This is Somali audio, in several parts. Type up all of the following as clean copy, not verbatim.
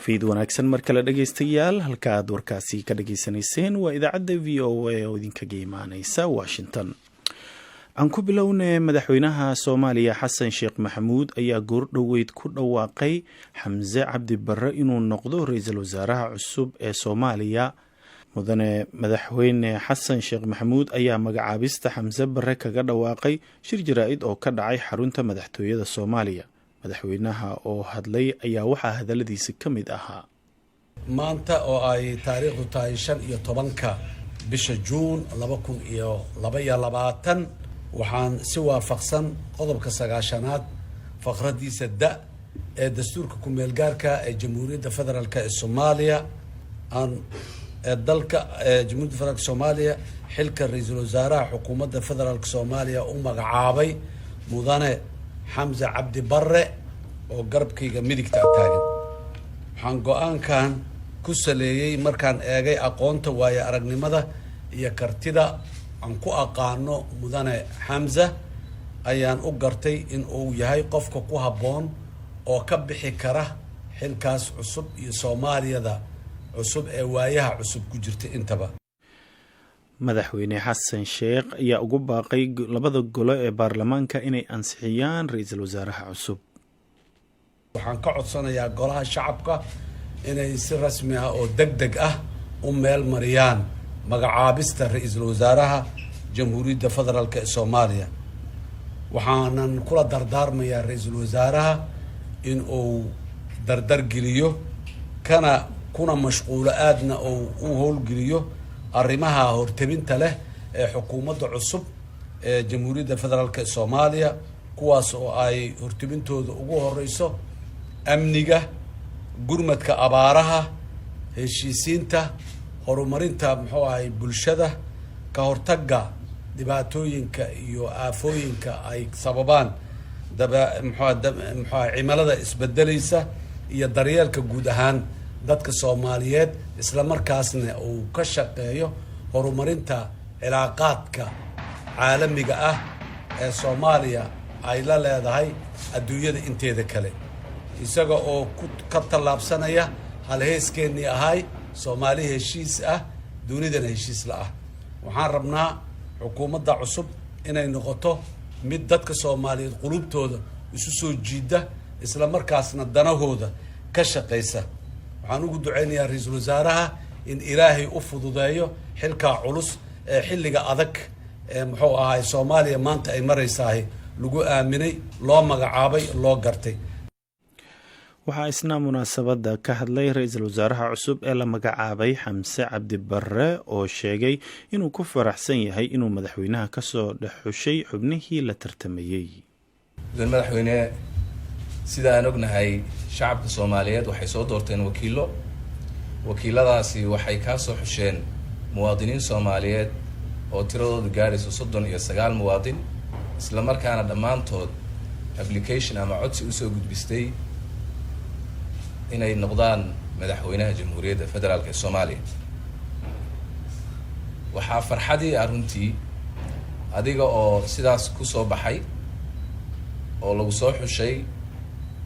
fiid wanaagsan mar kale dhegaystayaal halka aad warkaasi ka dhageysanayseen waa idaacadda VOA oo idinkaga imaaneysa Washington. aan ku bilownay madaxweynaha Soomaaliya Xasan Sheekh Maxamuud ayaa goordhoweyd ku dhawaaqay Xamse Cabdi Barre inuu noqdo ra'iisul wasaaraha cusub ee Soomaaliya. mudane madaxweyne Xasan Sheekh Maxamuud ayaa magacaabista Xamse Barre kaga dhawaaqay shir jaraa'id oo ka dhacay xarunta madaxtooyada Soomaaliya. madaxweynaha oo hadlay ayaa waxaa hadaladiisa ka mid ahaa maanta oo ay taariikhdu tahay 15 bisha Juun 2022 waxaan si waafaqsan qodobka 9aad faqradiisa da ee dastuurka ku meel gaarka ee Jamhuuriyadda Federaalka ee Soomaaliya aan dalka Jamhuuriyadda Federaalka Soomaaliya xilka ra'iisul wasaaraha xukuumadda Federaalka Soomaaliya u magacaabay mudane Xamse Cabdi Barre oo garabkayga midigta taagan. waxaan go'aankan ku saleeyay markaan eegay aqoonta waaye aragnimada iyo kartida aan ku aqaano mudane Xamse ayaan u gartay in uu yahay qofka ku habboon oo ka bixi kara xilkaas cusub iyo Soomaaliyada cusub ee waayaha cusub ku jirta intaba. madaxweyne Xasan Sheekh ayaa ugu baaqay labada gole ee baarlamaanka inay ansixiyaan ra'iisul wasaaraha cusub. waxaan ka codsanayaa golaha shacabka inay si rasmi ah oo degdeg ah u meel mariyaan magacaabista ra'iisul wasaaraha Jamhuuriyadda Federaalka ee Soomaaliya. waxaanan kula dardaarmayaa ra'iisul wasaaraha in uu dardar geliyo kuna mashquulo aadna oo u howlgeliyo arrimaha hortabinta leh ee xukuumadda cusub ee Jamhuuriyadda Federaalka ee Soomaaliya kuwaas oo ay hortabintooda ugu horeyso amniga, gurmadka abaaraha, heshiisiinta, horumarinta bulshada, ka hortagga dhibaatooyinka iyo aafooyinka ay sababaan cimilada isbedelaysa iyo daryeelka guud ahaan dadka Soomaaliyeed isla markaasna uu ka shaqeeyo horumarinta cilaaqaadka caalamiga ah ee Soomaaliya ay la leedahay adduunyada inteeda kale isaga oo ka talaabsanaya halheeskeenii ahay Soomaali heshiis ah dunidana heshiis la ah. waxaan rabnaa xukuumadda cusub inay noqoto mid dadka Soomaaliyeed qulubtooda isu soo jiida isla markaasna danahooda ka shaqeysa. waxaan ugu duceynayaa ra'iisul wasaaraha in Ilaahay u fududeeyo xilka culus ee xilliga adag ee Soomaaliya maanta ay maraysaa lagu aaminay loo magacaabay loo gartay. waxaa isna munaasabada ka hadlay ra'iisul wasaaraha cusub ee la magacaabay Xamse Cabdi Barre oo sheegay inuu ku faraxsan yahay inuu madaxweynaha ka soo dhaxushay xubnihii la tartamayay. madaxweyne sida aan ognahay shacabka Soomaaliyeed waxay soo doorteen wakiiladaasi waxay ka soo xusheen muwaadiniin Soomaaliyeed oo tiradoodu gaarayso 39 muwaadin isla markaana dhamaantood application ama codsi u soo gudbistay inay noqdaan madaxweynaha Jamhuuriyadda Federaalka ee Soomaaliya. waxaa farxadii runtii adiga oo sidaas ku soo baxay oo lagu soo xushay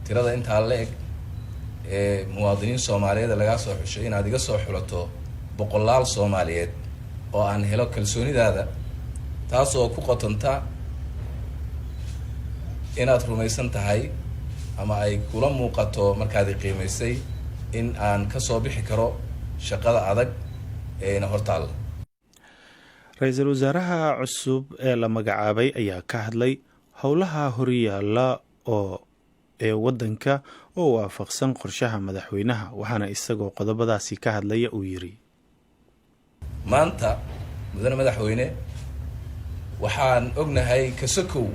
tirada inta la eg ee muwaadiniin Soomaaliyeed laga soo xushay inaad iga soo xulato boqolaal Soomaaliyeed oo aan helo kalsoonidaada taas oo ku qotanta inaad rumaysan tahay ama ay kula muuqato markaad qiimeysay in aan ka soo bixi karo shaqada adag ee hortaal. ra'iisul wasaaraha cusub ee la magacaabay ayaa ka hadlay howlaha horyaala ee wadanka oo waafaqsan qorshaha madaxweynaha waxaana isagoo qodobadaasi ka hadlaya uu yiri maanta mudane madaxweyne waxaan ognahay ka sokow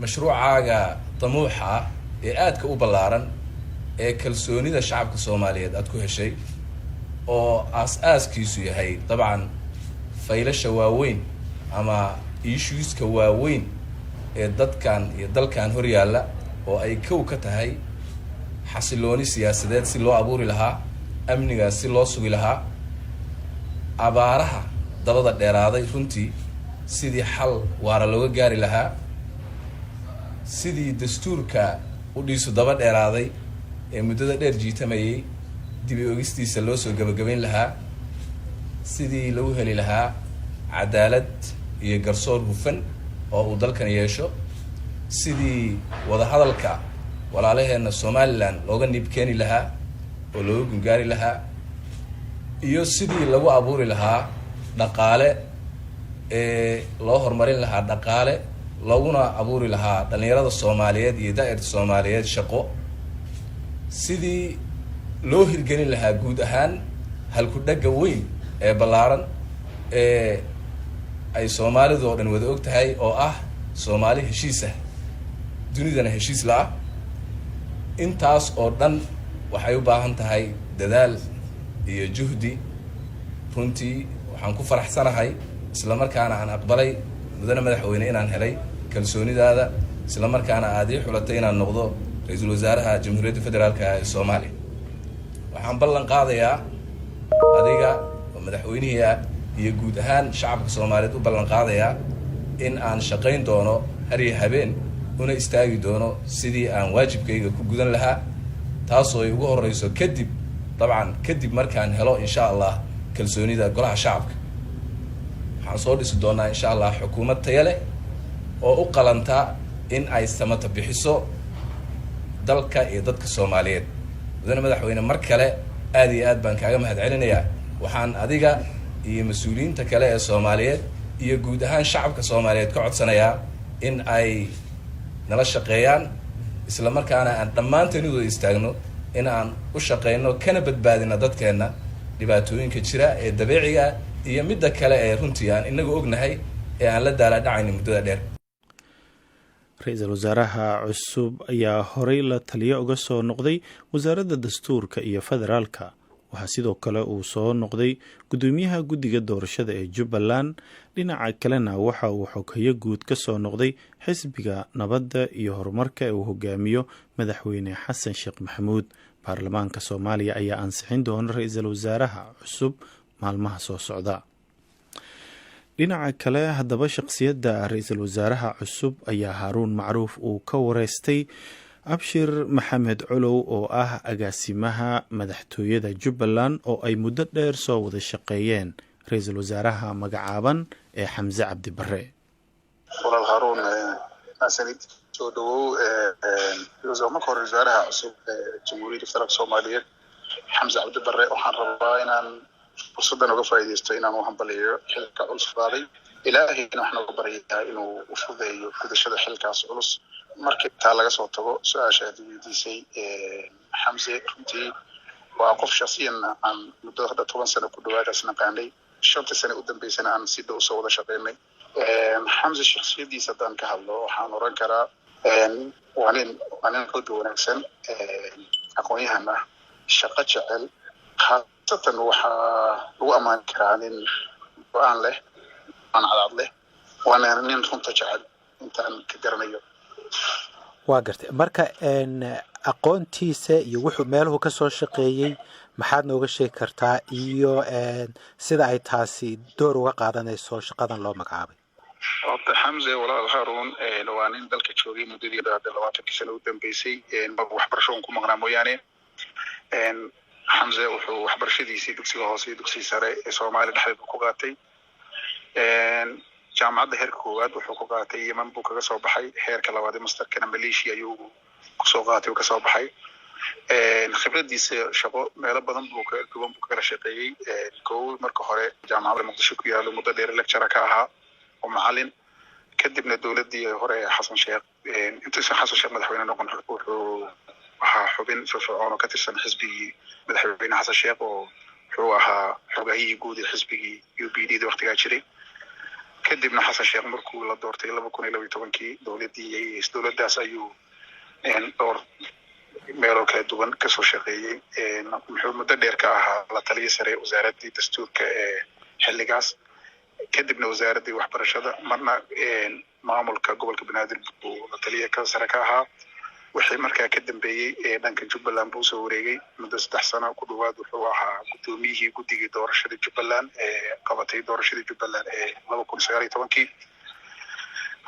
mashruucaaga damuuxa ee aadka u ballaaran ee kalsoonida shacabka Soomaaliyeed aad ku heshay oo aasaaskiisu yahay dabcan faylasha waaweyn ama issueska waaweyn ee dadkan iyo dalkan horyaala oo ay kow ka tahay xasilooni siyaasadeed si loo abuuri lahaa amniga si loo sugi lahaa abaaraha dabada dheeraaday runtii sidii xal waara looga gaari lahaa sidii dastuurka u dhiisu daba dheeraaday ee muddada dheer jiitamayay dib u eegistiisa loo soo gabagabayn lahaa sidii lagu heli lahaa cadaalad iyo garsoor hufan oo uu dalkan yeesho sidii wadahadalka walaalaheena Somaliland looga nib keeni lahaa oo looga gungaari lahaa iyo sidii lagu abuuri lahaa dhaqaale loo horumarin lahaa dhaqaale looguna abuuri lahaa dhalinyarada Soomaaliyeed iyo daa'irada Soomaaliyeed shaqo sidii loo hirgelin lahaa guud ahaan halku dhaga weyn ee ballaaran ee ay Soomaalidu oo dhan wada og tahay oo ah Soomaali heshiis ah dunidana heshiis la ah intaas oo dhan waxay u baahan tahay dadaal iyo juhdi runtii waxaan ku faraxsanahay isla markaana aan aqbalay mudane madaxweyne inaan helay kalsoonidaada isla markaana aad ii xulatay inaan noqdo ra'iisul wasaaraha Jamhuuriyadda Federaalka ee Soomaaliya waxaan ballan qaadayaa adiga madaxweynaha iyo guud ahaan shacabka Soomaaliyeed u ballan qaadayaa in aan shaqayn doono har iyo habeen una istaagi doono sidii aan waajibkayga ku gudan lahaa taasoo ay ugu horeyso kadib markaan helo insha Allah kalsoonida golaha shacabka waxaan soo dhisi doonaa insha Allah xukuumad tayo leh oo u qalanta in ay samata bixiso dalka iyo dadka Soomaaliyeed mudane madaxweyne mar kale aad iyo aad baan kaaga mahadcelinayaa waxaan adiga iyo mas'uuliyiinta kale ee Soomaaliyeed iyo guud ahaan shacabka Soomaaliyeed ka codsanayaa in ay nala shaqeeyaan isla markaana aan dhammaanteen u istaagno in aan u shaqeyno kana badbaadino dadkeena dhibaatooyinka jira ee dabiiciga iyo midda kale ee runtii aan inagu ognahay ee aan la daala dhacayno muddada dheer ra'iisul wasaaraha cusub ayaa horey la taliyo uga soo noqday wasaaradda dastuurka iyo federaalka waxaa sidoo kale uu soo noqday gudoomiyaha guddiga doorashada ee Jubbaland dhinaca kalena waxa uu xoghaye guud ka soo noqday xisbiga nabadda iyo horumarka ee uu hogaamiyo madaxweyne Xasan Sheekh Maxamuud baarlamaanka Soomaaliya ayaa ansixin doona ra'iisul wasaaraha cusub maalmaha soo socda dhinaca kale haddaba shakhsiyadda ra'iisul wasaaraha cusub ayaa Haaruun Macruuf uu ka wareystay Abshir Maxamed Colow oo ah agaasimaha madaxtooyada Jubbaland oo ay muddo dheer soo wada shaqeeyeen ra'iisul wasaaraha magacaaban ee Xamse Cabdi Barre walaal Haaruun asanid soo dhawow marka wasaaraha cusub Jamhuuriyadda Federaalka Soomaaliyeed Xamse Cabdi Barre waxaan rabaa inaan fursadan uga faa'iideysto inaan u hambaliyo xilka culus qaaday ilaahayna waxaan uga baryayaa inuu u fududeeyo gudashada xilkaas culus markii taa laga soo tago su'aasha aad weydiisay Xamse runtii waa qof shakhsiyan aan muddo 10 sano ku dhawaad naqaanay 5 sano u dambeysana aan si dhow soo wada shaqeynay Xamse shakhsiyadiisa daan ka hadlo waxaan oran karaa waa nin xoog wanaagsan aqoon-yahan ah shaqo jecel haatan waxaa lagu ammaan karaa nin go'aan leh aan cadaad leh waana nin runta jecel intaan ka garanayo waa gartay marka aqoontiisa iyo wuxuu meeluhu ka soo shaqeeyay maxaad nooga sheegi kartaa iyo sida ay taasi door uga qaadanayso shaqadan loo magacaabay Xamse walaal Haaruun waa nin dalka joogay muddadii 20 sano u dambeysay waxbarasho ku maqnaa mooyaane Xamse wuxuu waxbarashadiisii dugsiga hoose iyo dugsiga sare ee Soomaaliya dhexdeeda ku qaatay jaamacadda heerka koowaad wuxuu ku qaatay Yemen buu kaga soo baxay heerka labaad masterkana Malaysia ayuu ku soo qaatay oo ka soo baxay khibradiisa shaqo meelo badan buu kala shaqeeyay marka hore jaamacadda Muqdisho ku yaalo muddo dheer lecturer ka ahaa oo macallin kadibna dawladdii hore Xasan Sheekh intuusan Xasan Sheekh madaxweyne noqon wuxuu ahaa xubin firfircoon oo ka tirsan xisbigii madaxweyne Xasan Sheekh oo wuxuu ahaa xogahii guud ee xisbigii UPD waqtigaa jiray kadibna Xasan Sheekh markuu la doortay 2012 dawladdaas ayuu door meelo kala duwan ka soo shaqeeyay wuxuu muddo dheer ka ahaa la taliye sare wasaaradda dastuurka ee xilligaas kadibna wasaaradda waxbarashada marna maamulka gobolka Banaadir buu la taliye ka sare ka ahaa wixii markaa ka dambeeyay dhanka Jubbaland buu soo wareegay muddo 3 sano ku dhawaad wuxuu ahaa gudoomiyihii guddiga doorashada Jubbaland ee qabatay doorashada Jubbaland ee 2019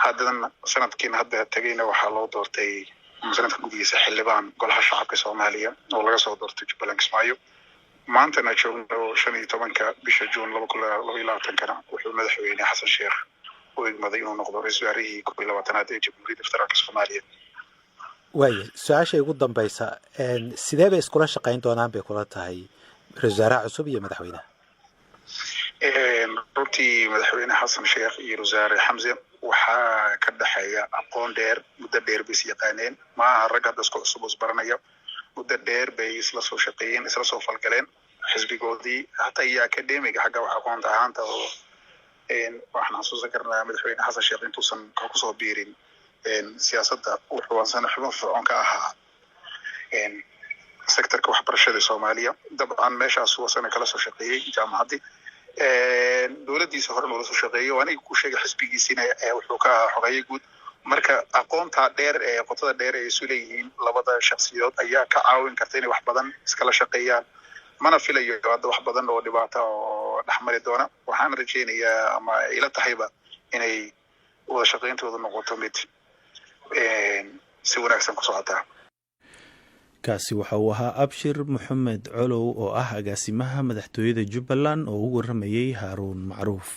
haddana sanadkiina hadda tagayna waxaa loo doortay sanadka gudihiisa xildhibaan golaha shacabka Soomaaliya oo laga soo doortay Jubbaland Kismaayo maantana joogno 15 bisha Juun 2022 wuxuu madaxweyne Xasan Sheekh u igmaday inuu noqdo ra'iisul wasaarihii 12aad ee Jamhuuriyadda Federaalka Soomaaliya. waaye su-aasha ugu dambaysa sidee bay iskula shaqayn doonaan bay kula tahay ra'iisul wasaaraha cusub iyo madaxweynaha? runtii madaxweyne Xasan Sheekh iyo wasaare Xamse waxaa ka dhaxeeya aqoon dheer muddo dheer bay yaqaaneen maaha rag hadda isku cusub baranaya muddo dheer bay isla soo shaqeeyeen isla soo falgaleen xisbigoodii hataa iyo akademiga xagga wax aqoonta ahaanta oo waxaan xasuusan karnaa madaxweyne Xasan Sheekh intuusan ku soo biirin siyaasadda wuxuu aansan xubin fircoon ka ahaa sektorka waxbarashada Soomaaliya dabcan meeshaas uu sana kala soo shaqeeyay jaamacadii dowladdiisa hore loo soo shaqeeyay oo aniga ku sheegay xisbigiisina wuxuu ka xogeeyay guud marka aqoonta dheer ee qotada dheer ee isu leeyihiin labada shakhsiyood ayaa ka caawin karta inay wax badan iskala shaqeeyaan mana filayo hadda wax badan oo dhibaato oo dhaxmari doona waxaan rajeynayaa ama ila tahayba inay wada shaqeyntooda noqoto mid si wanaagsan ku socota. kaasi waxa uu ahaa Abshir Maxamed Colow oo ah agaasimaha madaxtooyada Jubbaland oo ugu waramayay Haaruun Macruuf.